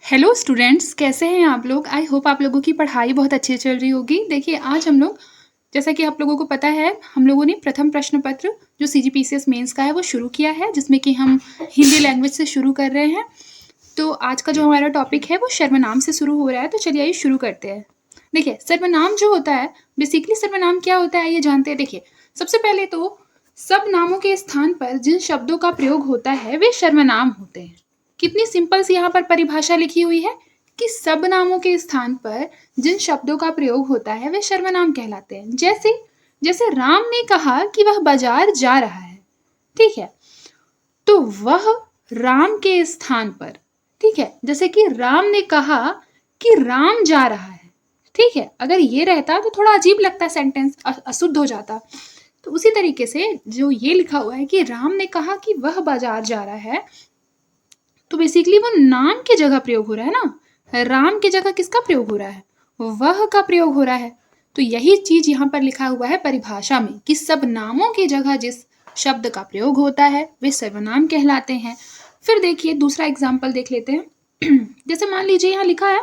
Hello students, कैसे हैं आप लोग? आई होप आप लोगों की पढ़ाई बहुत अच्छी चल रही होगी। देखिए, आज हम लोग, जैसा कि आप लोगों को पता है, हम लोगों ने प्रथम प्रश्न पत्र जो सीजीपीसीएस मेंस का है वो शुरू किया है, जिसमें कि हम हिंदी लैंग्वेज से शुरू कर रहे हैं। तो आज का जो हमारा टॉपिक है वो सर्वनाम से शुरू हो रहा है। तो चलिए आइए शुरू करते हैं। देखिए, सर्वनाम जो होता है, बेसिकली सर्वनाम क्या होता है ये जानते हैं। देखिए, सबसे पहले तो सब नामों के स्थान पर जिन शब्दों का प्रयोग होता है वे सर्वनाम होते हैं। कितनी सिंपल सी यहाँ पर परिभाषा लिखी हुई है कि सब नामों के स्थान पर जिन शब्दों का प्रयोग होता है वे सर्वनाम कहलाते हैं। जैसे जैसे राम ने कहा कि वह बाजार जा रहा है, ठीक है, तो वह राम के स्थान पर, ठीक है, जैसे कि राम ने कहा कि राम जा रहा है, ठीक है। अगर ये रहता तो थोड़ा अजीब लगता, सेंटेंस अशुद्ध हो जाता। तो उसी तरीके से जो ये लिखा हुआ है कि राम ने कहा कि वह बाजार जा रहा है, तो बेसिकली वो नाम की जगह प्रयोग हो रहा है ना। राम की जगह किसका प्रयोग हो रहा है? वह का प्रयोग हो रहा है। तो यही चीज यहाँ पर लिखा हुआ है परिभाषा में कि सब नामों की जगह जिस शब्द का प्रयोग होता है वे सर्वनाम कहलाते हैं। फिर देखिए दूसरा एग्जाम्पल देख लेते हैं। जैसे मान लीजिए यहाँ लिखा है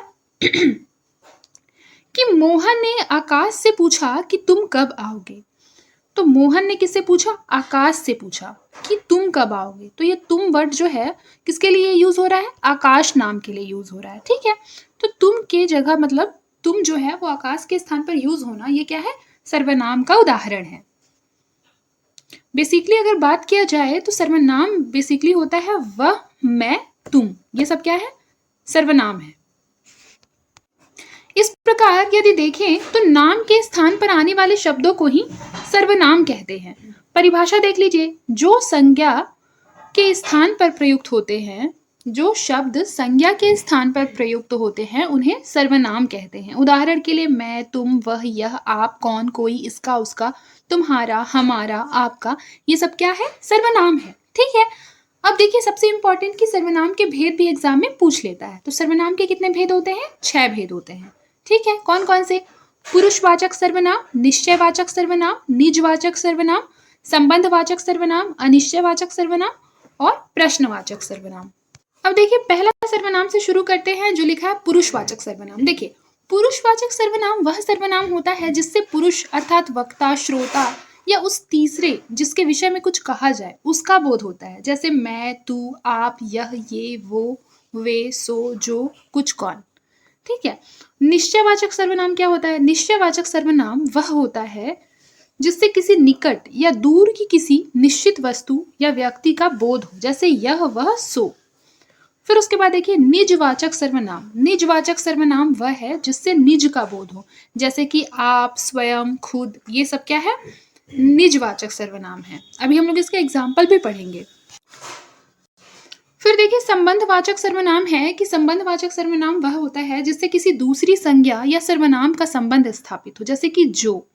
कि मोहन ने आकाश से पूछा कि तुम कब आओगे। तो मोहन ने किससे पूछा? आकाश से पूछा कि तुम कब आओगे। तो ये तुम वर्ड जो है किसके लिए यूज हो रहा है? आकाश नाम के लिए यूज हो रहा है, ठीक है। तो तुम के जगह मतलब तुम जो है वो आकाश के स्थान पर यूज होना, ये क्या है? सर्वनाम का उदाहरण है। बेसिकली अगर बात किया जाए तो सर्वनाम बेसिकली होता है वह, मैं, तुम, ये सब क्या है? सर्वनाम है। इस प्रकार यदि देखें तो नाम के स्थान पर आने वाले शब्दों को ही सर्वनाम कहते हैं। परिभाषा देख लीजिए, जो संज्ञा के स्थान पर प्रयुक्त होते हैं, जो शब्द संज्ञा के स्थान पर प्रयुक्त होते हैं उन्हें सर्वनाम कहते हैं। उदाहरण के लिए मैं, तुम, वह, यह, आप, कौन, कोई, इसका, उसका, तुम्हारा, हमारा, आपका, ये सब क्या है? सर्वनाम है, ठीक है। अब देखिए सबसे इंपॉर्टेंट कि सर्वनाम के भेद भी एग्जाम में पूछ लेता है। तो सर्वनाम के कितने भेद होते हैं? 6 भेद होते हैं, ठीक है। कौन कौन से? पुरुषवाचक सर्वनाम, निश्चयवाचक सर्वनाम, निजवाचक सर्वनाम, संबंधवाचक सर्वनाम, अनिश्चयवाचक सर्वनाम और प्रश्नवाचक सर्वनाम। अब देखिए पहला सर्वनाम से शुरू करते हैं जो लिखा है पुरुषवाचक सर्वनाम। देखिए, पुरुषवाचक सर्वनाम वह सर्वनाम होता है जिससे पुरुष अर्थात वक्ता, श्रोता या उस तीसरे जिसके विषय में कुछ कहा जाए उसका बोध होता है। जैसे मैं, तू, आप, यह, ये, वो, वे, सो, जो, कुछ, कौन, ठीक है। निश्चयवाचक सर्वनाम क्या होता है? निश्चयवाचक सर्वनाम वह होता है जिससे किसी निकट या दूर की किसी निश्चित वस्तु या व्यक्ति का बोध हो, जैसे यह, वह, सो। फिर उसके बाद देखिए निजवाचक सर्वनाम। निजवाचक सर्वनाम वह है जिससे निज का बोध हो, जैसे कि आप, स्वयं, खुद, ये सब क्या है? निजवाचक सर्वनाम है। अभी हम लोग इसके एग्जाम्पल भी पढ़ेंगे। फिर देखिए संबंधवाचक सर्वनाम है कि संबंधवाचक सर्वनाम वह होता है जिससे किसी दूसरी संज्ञा या सर्वनाम का संबंध स्थापित हो, जैसे कि जो।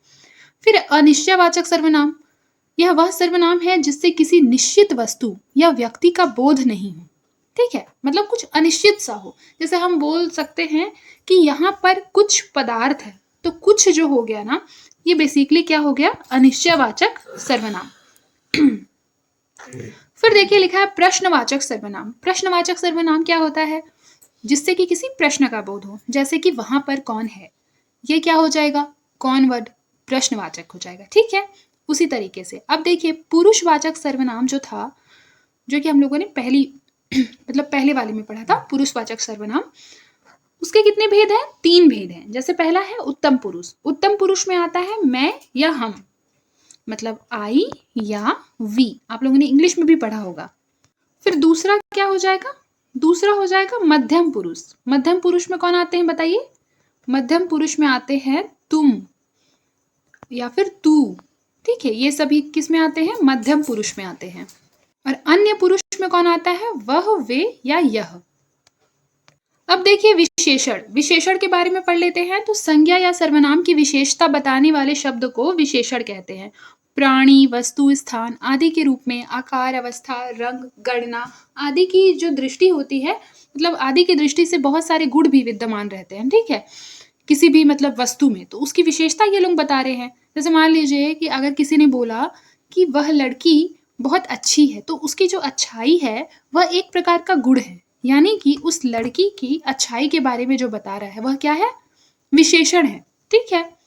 फिर अनिश्चयवाचक सर्वनाम, यह वह सर्वनाम है जिससे किसी निश्चित वस्तु या व्यक्ति का बोध नहीं हो, ठीक है, मतलब कुछ अनिश्चित सा हो। जैसे हम बोल सकते हैं कि यहाँ पर कुछ पदार्थ है, तो कुछ जो हो गया ना, ये बेसिकली क्या हो गया? अनिश्चयवाचक सर्वनाम। फिर देखिए लिखा है प्रश्नवाचक सर्वनाम। प्रश्नवाचक सर्वनाम क्या होता है? जिससे कि किसी प्रश्न का बोध हो, जैसे कि वहां पर कौन है, ये क्या हो जाएगा? कौन वर्ड प्रश्नवाचक हो जाएगा, ठीक है। उसी तरीके से अब देखिए पुरुषवाचक सर्वनाम जो था, जो कि हम लोगों ने पहले वाले में पढ़ा था, पुरुषवाचक सर्वनाम, उसके कितने भेद हैं? 3 भेद हैं। जैसे पहला है उत्तम पुरुष। उत्तम पुरुष में आता है मैं या हम, मतलब आई या वी, आप लोगों ने इंग्लिश में भी पढ़ा होगा। फिर दूसरा क्या हो जाएगा? दूसरा हो जाएगा मध्यम पुरुष। मध्यम पुरुष में कौन आते हैं बताइए? मध्यम पुरुष में आते हैं तुम या फिर तू, ठीक है, ये सभी किस में आते हैं? मध्यम पुरुष में आते हैं। और अन्य पुरुष में कौन आता है? वह, वे या यह। अब देखिए विशेषण। विशेषण के बारे में पढ़ लेते हैं। तो संज्ञा या सर्वनाम की विशेषता बताने वाले शब्द को विशेषण कहते हैं। प्राणी, वस्तु, स्थान आदि के रूप में आकार, अवस्था, रंग, गणना आदि की जो दृष्टि होती है, मतलब आदि की दृष्टि से बहुत सारे गुण भी विद्यमान रहते हैं, ठीक है, किसी भी मतलब वस्तु में, तो उसकी विशेषता ये लोग बता रहे हैं। जैसे मान लीजिए कि अगर किसी ने बोला कि वह लड़की बहुत अच्छी है, तो उसकी जो अच्छाई है वह एक प्रकार का गुण है, यानी कि उस लड़की की अच्छाई के बारे में जो बता रहा है वह क्या है, विशेषण है। ठीक है,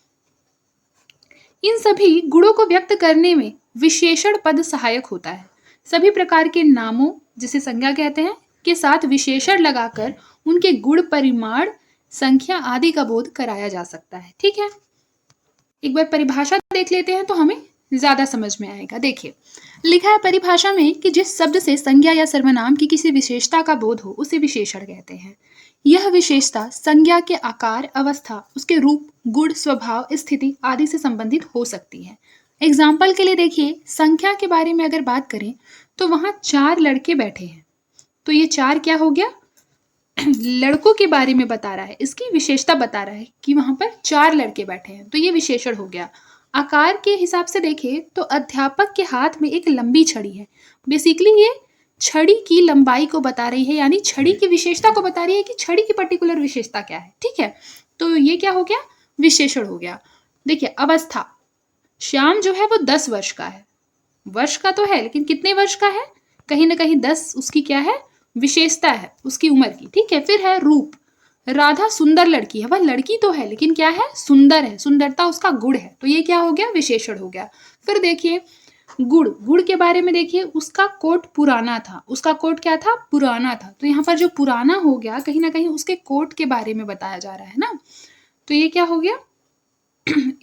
इन सभी गुणों को व्यक्त करने में विशेषण पद सहायक होता है। सभी प्रकार के नामों, जिसे संज्ञा कहते हैं, के साथ विशेषण लगाकर उनके गुण, परिमाण, संख्या आदि का बोध कराया जा सकता है। ठीक है, एक बार परिभाषा देख लेते हैं तो हमें ज्यादा समझ में आएगा। देखिए, लिखा है परिभाषा में कि जिस शब्द से संज्ञा या सर्वनाम की किसी विशेषता का बोध हो उसे विशेषण कहते हैं। यह विशेषता संज्ञा के आकार, अवस्था, उसके रूप, गुण, स्वभाव, स्थिति आदि से संबंधित हो सकती है। एग्जाम्पल के लिए देखिए, संख्या के बारे में अगर बात करें तो वहां 4 लड़के बैठे हैं, तो ये 4 क्या हो गया, लड़कों के बारे में बता रहा है, इसकी विशेषता बता रहा है कि वहां पर 4 लड़के बैठे हैं, तो ये विशेषण हो गया। आकार के हिसाब से देखें तो अध्यापक के हाथ में एक लंबी छड़ी है, बेसिकली ये छड़ी की लंबाई को बता रही है, यानी छड़ी की विशेषता को बता रही है कि छड़ी की पर्टिकुलर विशेषता क्या है। ठीक है, तो ये क्या हो गया, विशेषण हो गया। देखिए, अवस्था, श्याम जो है वो 10 वर्ष का है, वर्ष का तो है लेकिन कितने वर्ष का है, कहीं ना कहीं 10 उसकी क्या है, विशेषता है उसकी उम्र की। ठीक है, फिर है रूप, राधा सुंदर लड़की है, वह लड़की तो है लेकिन क्या है, सुंदर है, सुंदरता उसका गुण है, तो ये क्या हो गया, विशेषण हो गया। फिर देखिए गुण, गुण के बारे में देखिए, उसका कोट पुराना था, उसका कोट क्या था, पुराना था, तो यहाँ पर जो पुराना हो गया कहीं ना कहीं उसके कोट के बारे में बताया जा रहा है ना, तो ये क्या हो गया,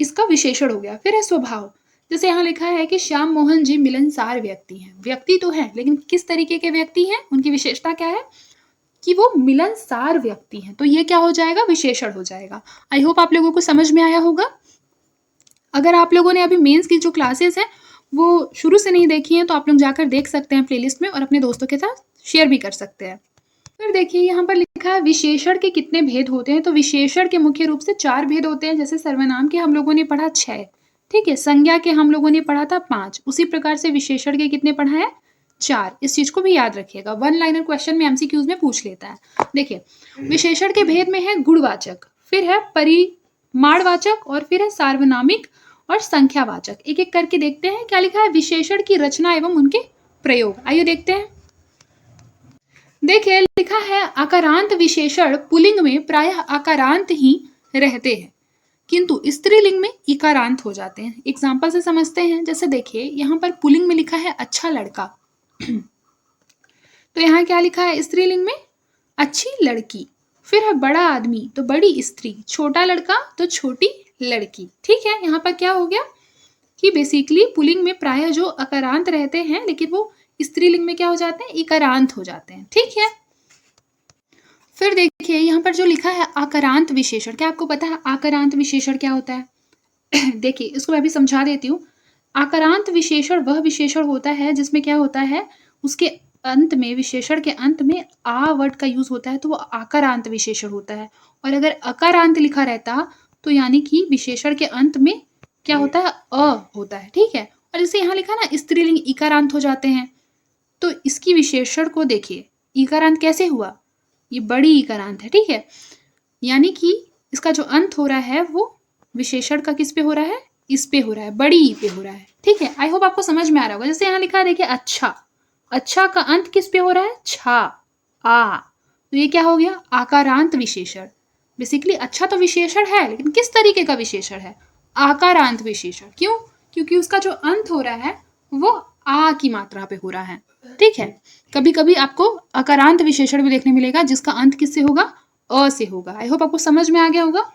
इसका विशेषण हो गया। फिर है स्वभाव, जैसे यहाँ लिखा है कि श्याम मोहन जी मिलनसार व्यक्ति हैं, व्यक्ति तो है लेकिन किस तरीके के व्यक्ति हैं, उनकी विशेषता क्या है कि वो मिलनसार व्यक्ति हैं, तो ये क्या हो जाएगा, विशेषण हो जाएगा। आई होप आप लोगों को समझ में आया होगा। अगर आप लोगों ने अभी मेंस की जो क्लासेस हैं वो शुरू से नहीं देखी हैं तो आप लोग जाकर देख सकते हैं प्लेलिस्ट में, और अपने दोस्तों के साथ शेयर भी कर सकते हैं। फिर देखिए यहाँ पर लिखा है विशेषण के कितने भेद होते हैं, तो विशेषण के मुख्य रूप से 4 भेद होते हैं। जैसे सर्वनाम के हम लोगों ने पढ़ा 6, ठीक है, संज्ञा के हम लोगों ने पढ़ा था 5, उसी प्रकार से विशेषण के कितने पढ़ा है, 4। इस चीज को भी याद रखिएगा, 1 लाइनर क्वेश्चन में एमसीक्यूज में पूछ लेता है। देखिए, विशेषण के भेद में है गुणवाचक, फिर है परिमाणवाचक, और फिर है सार्वनामिक और संख्यावाचक। एक एक करके देखते हैं क्या लिखा है, विशेषण की रचना एवं उनके प्रयोग। आइए देखते हैं। देखिए, लिखा है आकारांत विशेषण पुल्लिंग में प्रायः आकारांत ही रहते हैं, किंतु स्त्रीलिंग में इकारांत हो जाते हैं। एग्जाम्पल से समझते हैं। जैसे देखिए, यहाँ पर पुल्लिंग में लिखा है अच्छा लड़का, तो यहाँ क्या लिखा है, स्त्रीलिंग में अच्छी लड़की। फिर है बड़ा आदमी, तो बड़ी स्त्री, छोटा लड़का तो छोटी लड़की। ठीक है, यहाँ पर क्या हो गया कि बेसिकली पुल्लिंग में प्रायः जो अकारांत रहते हैं लेकिन वो स्त्रीलिंग में क्या हो जाते हैं, इकारांत हो जाते हैं। ठीक है, फिर देखिए यहाँ पर जो लिखा है आकारांत विशेषण, क्या आपको पता है आकारांत विशेषण क्या होता है? देखिए, इसको मैं भी समझा देती हूँ। आकारांत विशेषण वह विशेषण होता है जिसमें क्या होता है, उसके अंत में, विशेषण के अंत में आ वर्ड का यूज होता है, तो वो आकारांत विशेषण होता है। और अगर अकारांत लिखा रहता तो यानी कि विशेषण के अंत में क्या होता है, अ होता है। ठीक है, और जैसे यहाँ लिखा ना स्त्रीलिंग इकारांत हो जाते हैं, तो इसकी विशेषण को देखिए, इकारांत कैसे हुआ, ये बड़ी इकारांत है। ठीक है, यानी कि इसका जो अंत हो रहा है वो विशेषण का किस पे हो रहा है, इस पे हो रहा है, बड़ी ई पे हो रहा है। ठीक है, आई होप आपको समझ में आ रहा होगा। जैसे यहाँ लिखा है देखिए अच्छा, अच्छा का अंत किस पे हो रहा है, छा, आ, तो ये क्या हो गया, आकारांत विशेषण। बेसिकली अच्छा तो विशेषण है लेकिन किस तरीके का विशेषण है, आकारांत विशेषण। क्यों, क्योंकि उसका जो अंत हो रहा है वो आ की मात्रा पे हो रहा है। ठीक है, कभी कभी आपको अकारांत विशेषण भी देखने मिलेगा जिसका अंत किससे होगा, अ से होगा। आई होप आपको समझ में आ गया होगा।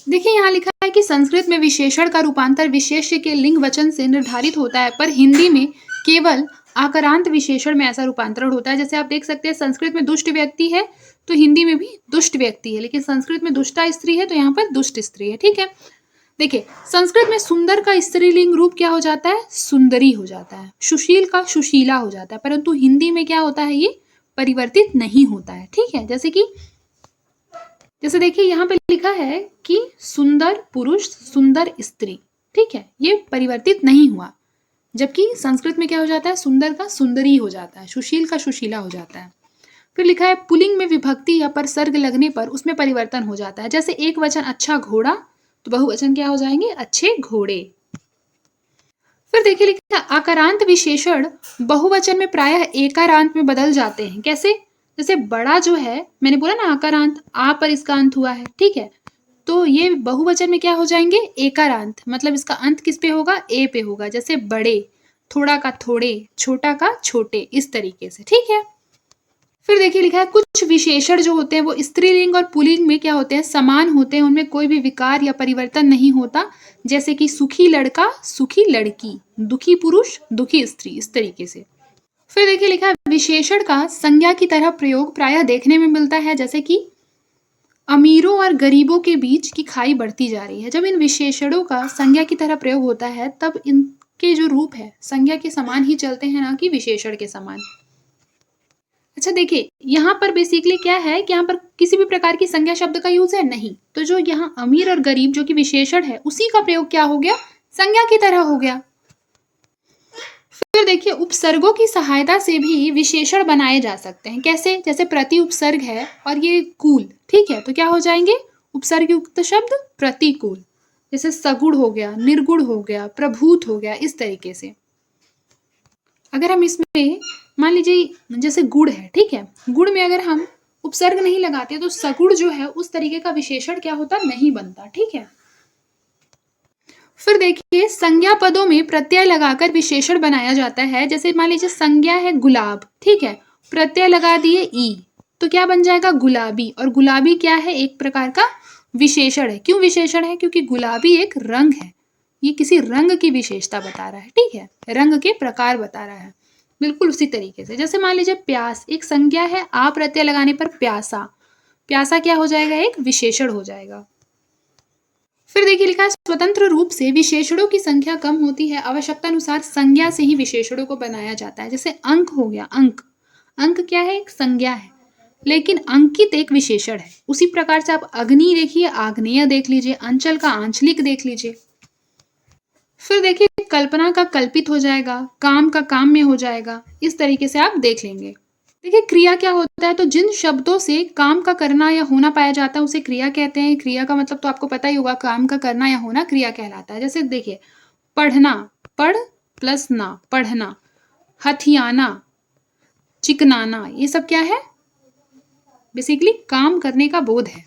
देखिए, यहाँ लिखा है कि संस्कृत में विशेषण का रूपांतर विशेष्य के लिंग वचन से निर्धारित होता है, पर हिंदी में केवल आकारांत विशेषण में ऐसा रूपांतरण होता है। जैसे आप देख सकते हैं, संस्कृत में दुष्ट व्यक्ति है तो हिंदी में भी दुष्ट व्यक्ति है, लेकिन संस्कृत में दुष्टा स्त्री है तो यहाँ पर दुष्ट स्त्री है। ठीक है, देखिए, संस्कृत में सुंदर का स्त्रीलिंग रूप क्या हो जाता है, सुंदरी हो जाता है, सुशील का सुशीला हो जाता है, परंतु हिंदी में क्या होता है, ये परिवर्तित नहीं होता है। ठीक है, जैसे देखिए यहाँ पे लिखा है कि सुंदर पुरुष, सुंदर स्त्री। ठीक है, ये परिवर्तित नहीं हुआ, जबकि संस्कृत में क्या हो जाता है, सुंदर का सुंदरी हो जाता है, सुशील का सुशीला हो जाता है। फिर लिखा है पुल्लिंग में विभक्ति या परसर्ग लगने पर उसमें परिवर्तन हो जाता है। जैसे एक वचन अच्छा घोड़ा, तो बहुवचन क्या हो जाएंगे, अच्छे घोड़े। फिर देखिए लिखा आकारांत विशेषण बहुवचन में प्रायः एकारांत में बदल जाते हैं। कैसे, जैसे बड़ा जो है, मैंने बोला ना आकारांत, आ पर इसका अंत हुआ है, ठीक है, तो ये बहुवचन में क्या हो जाएंगे, एकारांत, मतलब इसका अंत किस पे होगा, ए पे होगा। जैसे बड़े, थोड़ा का थोड़े, छोटा का छोटे, इस तरीके से, ठीक है। फिर देखिए लिखा है कुछ विशेषण जो होते हैं वो स्त्रीलिंग और पुल्लिंग में क्या होते हैं, समान होते हैं, उनमें कोई भी विकार या परिवर्तन नहीं होता। जैसे कि सुखी लड़का, सुखी लड़की, दुखी पुरुष, दुखी स्त्री, इस तरीके से। फिर देखिए लिखा है विशेषण का संज्ञा की तरह प्रयोग प्रायः देखने में मिलता है, जैसे कि अमीरों और गरीबों के बीच की खाई बढ़ती जा रही है। जब इन विशेषणों का संज्ञा की तरह प्रयोग होता है तब इनके जो रूप है संज्ञा के समान ही चलते हैं, ना कि विशेषण के समान। अच्छा देखिए, यहाँ पर बेसिकली क्या है कि यहाँ पर किसी भी प्रकार की संज्ञा शब्द का यूज है नहीं, तो जो यहाँ अमीर और गरीब जो कि विशेषण है उसी का प्रयोग क्या हो गया, संज्ञा की तरह हो गया। फिर देखिए उपसर्गों की सहायता से भी विशेषण बनाए जा सकते हैं। कैसे, जैसे प्रति उपसर्ग है और ये कूल, ठीक है, तो क्या हो जाएंगे उपसर्ग युक्त शब्द प्रतिकूल। जैसे सगुण हो गया, निर्गुण हो गया, प्रभूत हो गया, इस तरीके से। अगर हम इसमें मान लीजिए जैसे गुड़ है, ठीक है, गुड़ में अगर हम उपसर्ग नहीं लगाते तो सगुण जो है उस तरीके का विशेषण क्या होता, नहीं बनता, ठीक है। फिर देखिए संज्ञा पदों में प्रत्यय लगाकर विशेषण बनाया जाता है। जैसे मान लीजिए संज्ञा है गुलाब, ठीक है, प्रत्यय लगा दिए ई, तो क्या बन जाएगा गुलाबी। और गुलाबी क्या है, एक प्रकार का विशेषण है। क्यों विशेषण है, क्योंकि गुलाबी एक रंग है, ये किसी रंग की विशेषता बता रहा है, ठीक है, रंग के प्रकार बता रहा है। बिल्कुल उसी तरीके से जैसे मान लीजिए प्यास एक संज्ञा है, आ प्रत्यय लगाने पर प्यासा, प्यासा क्या हो जाएगा, एक विशेषण हो जाएगा। फिर देखिए लिखा है स्वतंत्र रूप से विशेषणों की संख्या कम होती है, आवश्यकता अनुसार संज्ञा से ही विशेषणों को बनाया जाता है। जैसे अंक हो गया, अंक, अंक क्या है, एक संज्ञा है, लेकिन अंकित एक विशेषण है। उसी प्रकार से आप अग्नि देखिए, आग्नेय देख लीजिए, अंचल का आंचलिक देख लीजिए। फिर देखिए कल्पना का कल्पित हो जाएगा, काम का काम में हो जाएगा, इस तरीके से आप देख लेंगे। देखिए क्रिया क्या होता है, तो जिन शब्दों से काम का करना या होना पाया जाता है उसे क्रिया कहते हैं। क्रिया का मतलब तो आपको पता ही होगा, काम का करना या होना क्रिया कहलाता है। जैसे देखिए पढ़ना, पढ़ प्लस ना, पढ़ना, हथियाना, चिकनाना, ये सब क्या है, बेसिकली काम करने का बोध है।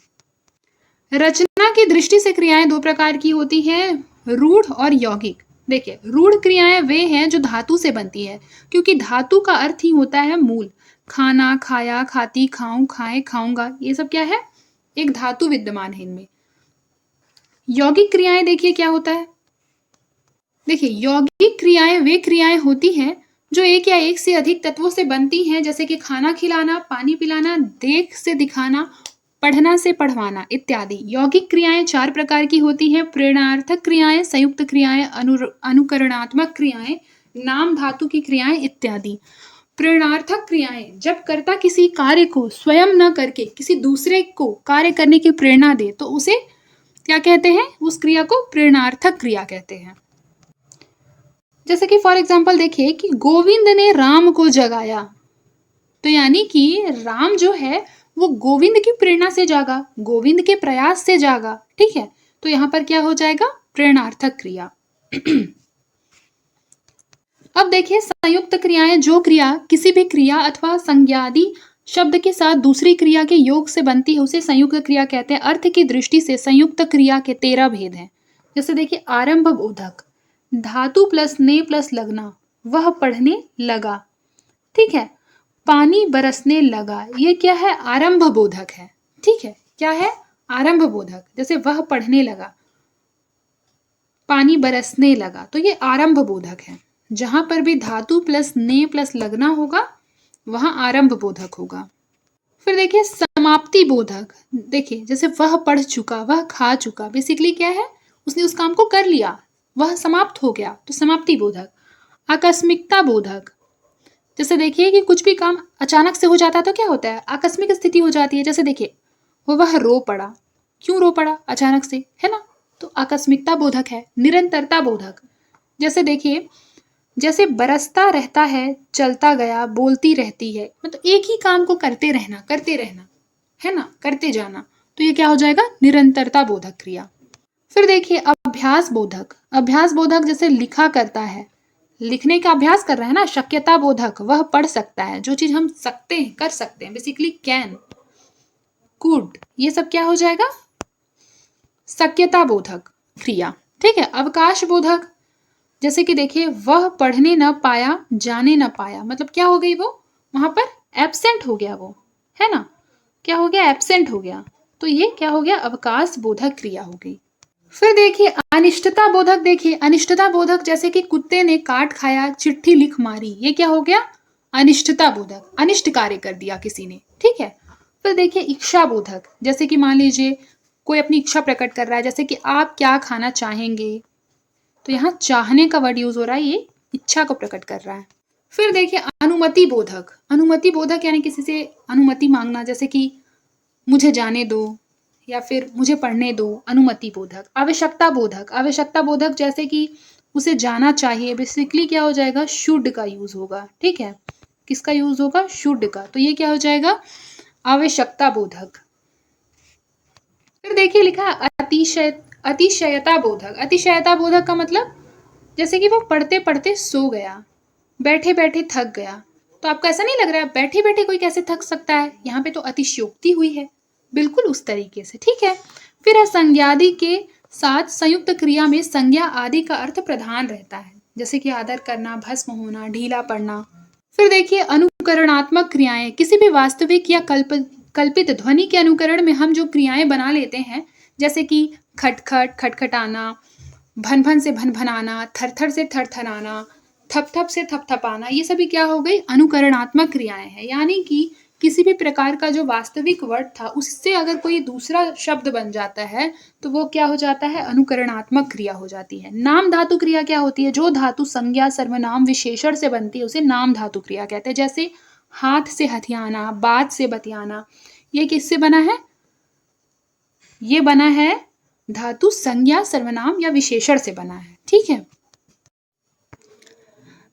रचना की दृष्टि से क्रियाएं दो प्रकार की होती हैं, रूढ़ और यौगिक। देखिए रूढ़ क्रियाएं वे हैं जो धातु से बनती है, क्योंकि धातु का अर्थ ही होता है मूल। खाना, खाया, खाती, खाऊं, खाए, खाऊंगा, ये सब क्या है, एक धातु विद्यमान है इनमें। यौगिक क्रियाएं देखिए क्या होता है, देखिए यौगिक क्रियाएं वे क्रियाएं होती हैं जो एक या एक से अधिक तत्वों से बनती हैं, जैसे कि खाना खिलाना, पानी पिलाना, देख से दिखाना, पढ़ना से पढ़वाना इत्यादि। यौगिक क्रियाएं चार प्रकार की होती हैं, प्रेरणार्थक क्रियाएं, संयुक्त क्रियाएं, अनुकरणात्मक क्रियाएं, नाम धातु की क्रियाएं इत्यादि। प्रेरणार्थक क्रियाएं जब कर्ता किसी कार्य को स्वयं न करके किसी दूसरे को कार्य करने की प्रेरणा दे तो उसे क्या कहते हैं, उस क्रिया को प्रेरणार्थक क्रिया कहते हैं। जैसे कि फॉर एग्जाम्पल देखिए कि गोविंद ने राम को जगाया, तो यानी कि राम जो है वो गोविंद की प्रेरणा से जागा, गोविंद के प्रयास से जागा, ठीक है, तो यहां पर क्या हो जाएगा, प्रेरणार्थक क्रिया। अब देखिए संयुक्त क्रियाएं, जो क्रिया किसी भी क्रिया अथवा संज्ञादि शब्द के साथ दूसरी क्रिया के योग से बनती है उसे संयुक्त क्रिया कहते हैं। अर्थ की दृष्टि से संयुक्त क्रिया के 13 भेद हैं। जैसे देखिए आरंभ बोधक, धातु प्लस ने प्लस लगना, वह पढ़ने लगा, ठीक है, पानी बरसने लगा, ये क्या है, आरंभ बोधक है, ठीक है, क्या है, आरंभ बोधक। जैसे वह पढ़ने लगा, पानी बरसने लगा, तो ये आरंभ बोधक है। जहां पर भी धातु प्लस ने प्लस लगना होगा वहां आरंभ बोधक होगा। फिर देखिए समाप्ति बोधक, देखिए जैसे वह पढ़ चुका, वह खा चुका, बेसिकली क्या है, उसने उस काम को कर लिया, वह समाप्त हो गया, तो समाप्ति बोधक। आकस्मिकता बोधक, जैसे देखिए कि कुछ भी काम अचानक से हो जाता है तो क्या होता है, आकस्मिक स्थिति हो जाती है। जैसे देखिए वह रो पड़ा, क्यों रो पड़ा, अचानक से, है ना, तो आकस्मिकता बोधक है। निरंतरता बोधक, जैसे देखिए जैसे बरसता रहता है, चलता गया, बोलती रहती है, मतलब एक ही काम को करते रहना है ना, करते जाना, तो ये क्या हो जाएगा, निरंतरता बोधक क्रिया। फिर देखिए अभ्यास बोधक, अभ्यास बोधक जैसे लिखा करता है, लिखने का अभ्यास कर रहा है ना, शक्यता बोधक, वह पढ़ सकता है, जो चीज हम सकते हैं, कर सकते हैं, बेसिकली कैन, कुड, ये सब क्या हो जाएगा, शक्यता बोधक क्रिया। ठीक है। अवकाश बोधक, जैसे कि देखिए, वह पढ़ने न पाया, जाने न पाया, मतलब क्या हो गई, वो वहां पर एब्सेंट हो गया, वो है ना, क्या हो गया, एब्सेंट हो गया, तो ये क्या हो गया, अवकाश बोधक क्रिया हो गई। फिर देखिए अनिष्टता बोधक, देखिए अनिष्टता बोधक, जैसे कि कुत्ते ने काट खाया, चिट्ठी लिख मारी, ये क्या हो गया, अनिष्टता बोधक, अनिष्ट कार्य कर दिया किसी ने। ठीक है। फिर देखिए इच्छा बोधक, जैसे कि मान लीजिए कोई अपनी इच्छा प्रकट कर रहा है, जैसे कि आप क्या खाना चाहेंगे, तो यहाँ चाहने का वर्ड यूज हो रहा है, ये इच्छा को प्रकट कर रहा है। फिर देखिए अनुमति बोधक, अनुमति बोधक यानी किसी से अनुमति मांगना, जैसे कि मुझे जाने दो या फिर मुझे पढ़ने दो, अनुमति बोधक। आवश्यकता बोधक, आवश्यकता बोधक जैसे कि उसे जाना चाहिए, बेसिकली क्या हो जाएगा, शुड का यूज होगा। ठीक है। किसका यूज होगा, शुड का, तो ये क्या हो जाएगा, आवश्यकता बोधक। फिर देखिए लिखा अतिशयता बोधक, अतिशयता बोधक का मतलब जैसे कि वो पढ़ते पढ़ते सो गया, बैठे बैठे थक गया, तो आपको ऐसा नहीं लग रहा है बैठे बैठे कोई कैसे थक सकता है, यहाँ पे तो अतिशयोक्ति हुई है, बिल्कुल उस तरीके से। ठीक है। फिर असंज्ञादि के साथ संयुक्त क्रिया में संज्ञा आदि का अर्थ प्रधान रहता है, जैसे कि आदर करना, भस्म होना, ढीला पड़ना। फिर देखिए अनुकरणात्मक क्रियाएं, किसी भी वास्तविक या कल्पित ध्वनि के अनुकरण में हम जो क्रियाएं बना लेते हैं, जैसे कि खटखट, खटखटाना, भन भन से भनभनाना, थरथर से थरथराना, थप थप से थपथपाना, ये सभी क्या हो गई, अनुकरणात्मक क्रियाएं हैं। यानी कि किसी भी प्रकार का जो वास्तविक वर्ड था उससे अगर कोई दूसरा शब्द बन जाता है तो वो क्या हो जाता है, अनुकरणात्मक क्रिया हो जाती है। नाम धातु क्रिया क्या होती है, जो धातु संज्ञा सर्वनाम विशेषण से बनती है उसे नाम धातु क्रिया कहते हैं। जैसे हाथ से हथियाना, बात से बतियाना, ये किससे बना है, ये बना है धातु संज्ञा सर्वनाम या विशेषण से बना है। ठीक है।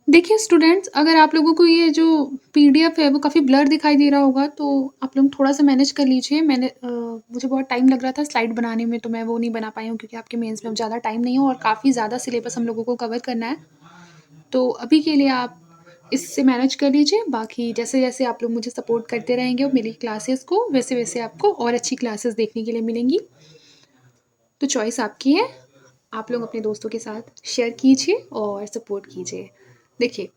देखिए स्टूडेंट्स, अगर आप लोगों को ये जो पीडीएफ है वो काफ़ी ब्लर दिखाई दे रहा होगा तो आप लोग थोड़ा सा मैनेज कर लीजिए। मुझे बहुत टाइम लग रहा था स्लाइड बनाने में, तो मैं वो नहीं बना पाई हूँ क्योंकि आपके मेंस में अब ज़्यादा टाइम नहीं हो और काफ़ी ज़्यादा सिलेबस हम लोगों को कवर करना है। तो अभी के लिए आप इससे मैनेज कर लीजिए। बाकी जैसे जैसे आप लोग मुझे सपोर्ट करते रहेंगे और मेरी क्लासेस को, वैसे वैसे आपको और अच्छी क्लासेस देखने के लिए मिलेंगी। तो चॉइस आपकी है, आप लोग अपने दोस्तों के साथ शेयर कीजिए और सपोर्ट कीजिए। देखिए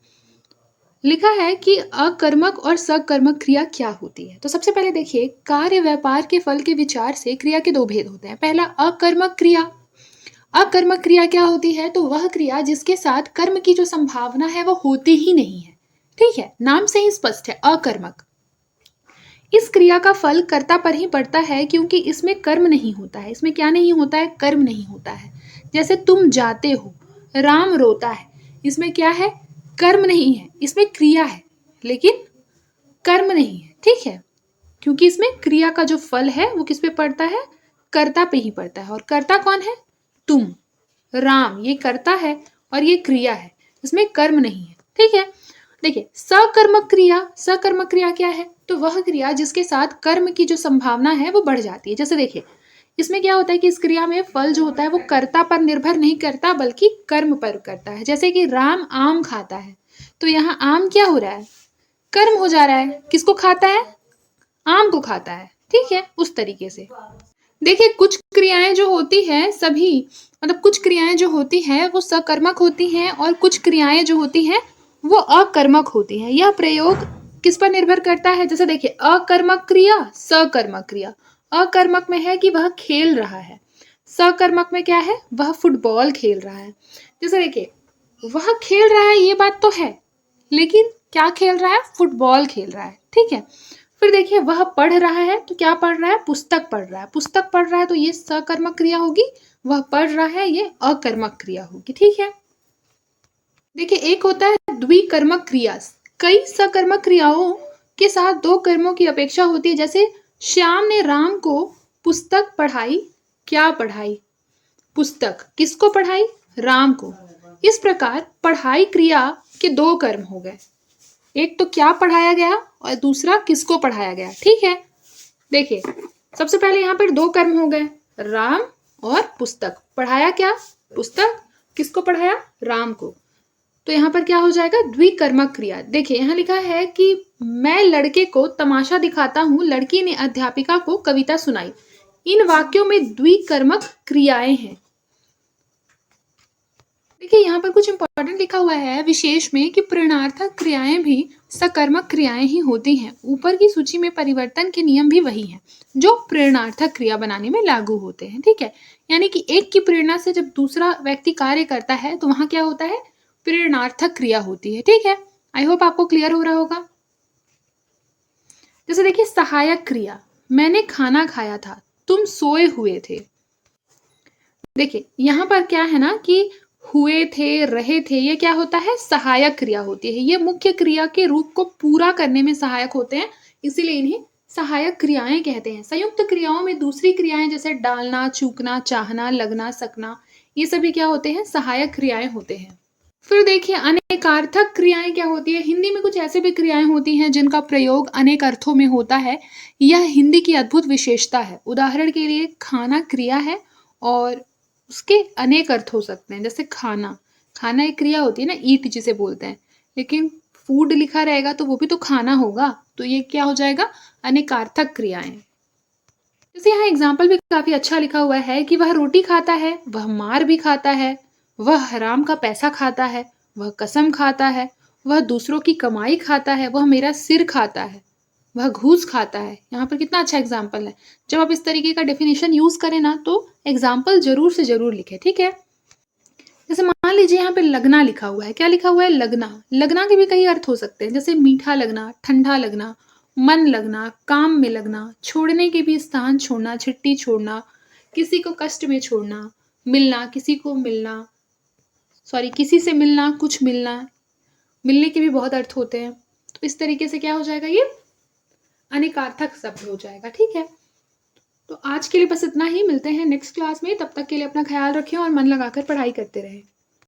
लिखा है कि अकर्मक और सकर्मक क्रिया क्या होती है। तो सबसे पहले देखिए, कार्य व्यापार के फल के विचार से क्रिया के दो भेद होते हैं। पहला अकर्मक क्रिया। अकर्मक क्रिया क्या होती है, तो वह क्रिया जिसके साथ कर्म की जो संभावना है वो होती ही नहीं है। ठीक है, नाम से ही स्पष्ट है, अकर्मक। इस क्रिया का फल कर्ता पर ही पड़ता है क्योंकि इसमें कर्म नहीं होता है। इसमें क्या नहीं होता है, कर्म नहीं होता है। जैसे तुम जाते हो, राम रोता है, इसमें क्या है, कर्म नहीं है, इसमें क्रिया है लेकिन कर्म नहीं है। ठीक है, क्योंकि इसमें क्रिया का जो फल है वो किस पे पड़ता है, कर्ता पे ही पड़ता है। और कर्ता कौन है, तुम, राम, ये कर्ता है और ये क्रिया है, इसमें कर्म नहीं है। ठीक है। देखिए सकर्मक क्रिया, सकर्मक क्रिया क्या है, तो वह क्रिया जिसके साथ कर्म की जो संभावना है वो बढ़ जाती है। जैसे देखिए इसमें क्या होता है कि इस क्रिया में फल जो होता है वो कर्ता पर निर्भर नहीं करता बल्कि कर्म पर करता है। जैसे कि राम आम खाता है, तो यहाँ आम क्या हो रहा है, कर्म हो जा रहा है, किसको खाता है, आम को खाता है। ठीक है, उस तरीके से देखिए कुछ क्रियाएं जो होती है सभी, मतलब कुछ क्रियाएं जो होती है वो सकर्मक होती हैं और कुछ क्रियाएं जो होती हैं वो अकर्मक होती हैं। यह प्रयोग किस पर निर्भर करता है, जैसे देखिए अकर्मक क्रिया, सकर्मक क्रिया। अकर्मक में है कि वह खेल रहा है, सकर्मक में क्या है, वह फुटबॉल खेल रहा है। जैसे देखिए वह खेल रहा है ये बात तो है, लेकिन क्या खेल रहा है, फुटबॉल खेल रहा है। ठीक है। फिर देखिए वह पढ़ रहा है, तो क्या पढ़ रहा है, पुस्तक पढ़ रहा है। पुस्तक पढ़ रहा है तो ये सकर्मक क्रिया होगी, वह पढ़ रहा है ये अकर्मक क्रिया होगी। ठीक है। देखिए एक होता है द्विकर्मक क्रिया, कई सकर्मक क्रियाओं के साथ दो कर्मों की अपेक्षा होती है। जैसे श्याम ने राम को पुस्तक पढ़ाई, क्या पढ़ाई, पुस्तक, किसको पढ़ाई, राम को। इस प्रकार पढ़ाई क्रिया के दो कर्म हो गए, एक तो क्या पढ़ाया गया और दूसरा किसको पढ़ाया गया। ठीक है। देखिए सबसे पहले यहाँ पर दो कर्म हो गए, राम और पुस्तक। पढ़ाया क्या, पुस्तक, किसको पढ़ाया, राम को। तो यहाँ पर क्या हो जाएगा, द्विकर्मक क्रिया। देखिए यहाँ लिखा है कि मैं लड़के को तमाशा दिखाता हूँ, लड़की ने अध्यापिका को कविता सुनाई। इन वाक्यों में द्विकर्मक क्रियाएं हैं। देखिए यहाँ पर कुछ इंपॉर्टेंट लिखा हुआ है विशेष में कि प्रेरणार्थक क्रियाएं भी सकर्मक क्रियाएं ही होती हैं। ऊपर की सूची में परिवर्तन के नियम भी वही हैं जो प्रेरणार्थक क्रिया बनाने में लागू होते हैं। ठीक है, यानी कि एक की प्रेरणा से जब दूसरा व्यक्ति कार्य करता है तो वहां क्या होता है, प्रेरणार्थक क्रिया होती है। ठीक है, आई होप आपको क्लियर हो रहा होगा। जैसे देखिए सहायक क्रिया, मैंने खाना खाया था, तुम सोए हुए थे। देखिए यहाँ पर क्या है ना कि हुए थे, रहे थे, ये क्या होता है, सहायक क्रिया होती है। ये मुख्य क्रिया के रूप को पूरा करने में सहायक होते हैं, इसीलिए इन्हें सहायक क्रियाएं कहते हैं। संयुक्त क्रियाओं में दूसरी क्रियाएं जैसे डालना, चूकना, चाहना, लगना, सकना, ये सभी क्या होते हैं, सहायक क्रियाएं होते हैं। फिर देखिए अनेकार्थक क्रियाएं क्या होती है। हिंदी में कुछ ऐसे भी क्रियाएं होती हैं जिनका प्रयोग अनेक अर्थों में होता है। यह हिंदी की अद्भुत विशेषता है। उदाहरण के लिए खाना क्रिया है और उसके अनेक अर्थ हो सकते हैं। जैसे खाना, खाना एक क्रिया होती है ना, ईट जिसे बोलते हैं, लेकिन फूड लिखा रहेगा तो वो भी तो खाना होगा, तो ये क्या हो जाएगा, अनेकार्थक क्रियाएं। जैसे यहाँ एग्जाम्पल भी काफी अच्छा लिखा हुआ है कि वह रोटी खाता है, वह मार भी खाता है, वह हराम का पैसा खाता है, वह कसम खाता है, वह दूसरों की कमाई खाता है, वह मेरा सिर खाता है, वह घूस खाता है। यहाँ पर कितना अच्छा एग्जाम्पल है। जब आप इस तरीके का डेफिनेशन यूज करें ना तो एग्जाम्पल जरूर से जरूर लिखें। ठीक है, जैसे मान लीजिए यहाँ पे लगना लिखा हुआ है। क्या लिखा हुआ है, लगना। लगना के भी कई अर्थ हो सकते हैं, जैसे मीठा लगना, ठंडा लगना, मन लगना, काम में लगना, छोड़ने के भी स्थान छोड़ना, छिट्टी छोड़ना, किसी को कष्ट में छोड़ना, मिलना, किसी को मिलना, सॉरी किसी से मिलना, कुछ मिलना, मिलने के भी बहुत अर्थ होते हैं। तो इस तरीके से क्या हो जाएगा, ये अनेकार्थक शब्द हो जाएगा। ठीक है, तो आज के लिए बस इतना ही। मिलते हैं नेक्स्ट क्लास में, तब तक के लिए अपना ख्याल रखें और मन लगाकर पढ़ाई करते रहें।